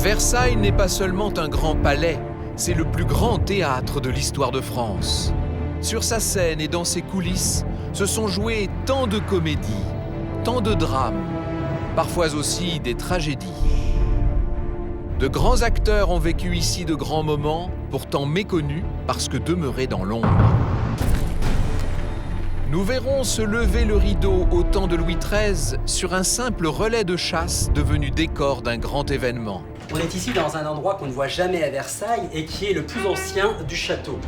Versailles n'est pas seulement un grand palais, c'est le plus grand théâtre de l'histoire de France. Sur sa scène et dans ses coulisses, se sont jouées tant de comédies, tant de drames, parfois aussi des tragédies. De grands acteurs ont vécu ici de grands moments, pourtant méconnus parce que demeurés dans l'ombre. Nous verrons se lever le rideau au temps de Louis XIII sur un simple relais de chasse devenu décor d'un grand événement. On est ici dans un endroit qu'on ne voit jamais à Versailles et qui est le plus ancien du château.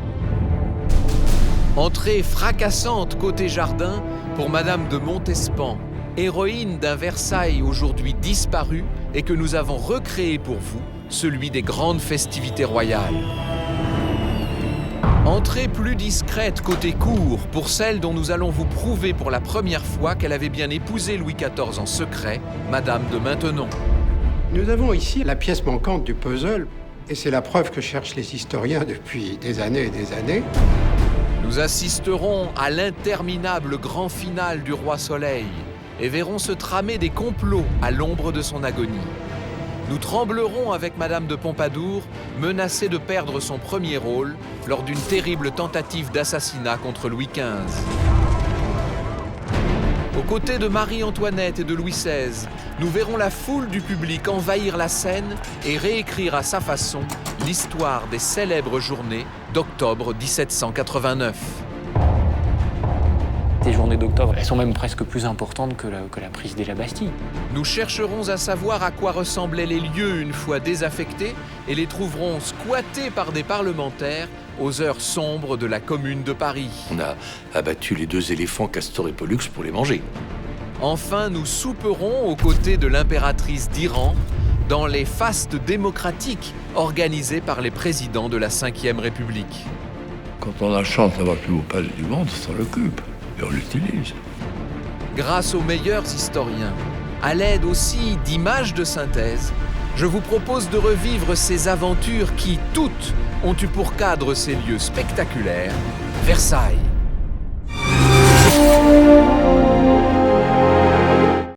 Entrée fracassante côté jardin pour Madame de Montespan, héroïne d'un Versailles aujourd'hui disparu et que nous avons recréé pour vous, celui des grandes festivités royales. Entrée plus discrète côté cour pour celle dont nous allons vous prouver pour la première fois qu'elle avait bien épousé Louis XIV en secret, Madame de Maintenon. Nous avons ici la pièce manquante du puzzle, et c'est la preuve que cherchent les historiens depuis des années et des années. Nous assisterons à l'interminable grand final du Roi Soleil et verrons se tramer des complots à l'ombre de son agonie. Nous tremblerons avec Madame de Pompadour, menacée de perdre son premier rôle lors d'une terrible tentative d'assassinat contre Louis XV. Aux côtés de Marie-Antoinette et de Louis XVI, nous verrons la foule du public envahir la scène et réécrire à sa façon l'histoire des célèbres journées d'octobre 1789. Ces journées d'octobre, elles sont même presque plus importantes que la prise de la Bastille. Nous chercherons à savoir à quoi ressemblaient les lieux une fois désaffectés et les trouverons squattés par des parlementaires aux heures sombres de la Commune de Paris. On a abattu les 2 éléphants Castor et Pollux pour les manger. Enfin, nous souperons aux côtés de l'impératrice d'Iran dans les fastes démocratiques organisés par les présidents de la Ve République. Quand on a la chance d'avoir le plus beau palais du monde, ça l'occupe. Et on l'utilise. Grâce aux meilleurs historiens, à l'aide aussi d'images de synthèse, je vous propose de revivre ces aventures qui, toutes, ont eu pour cadre ces lieux spectaculaires, Versailles.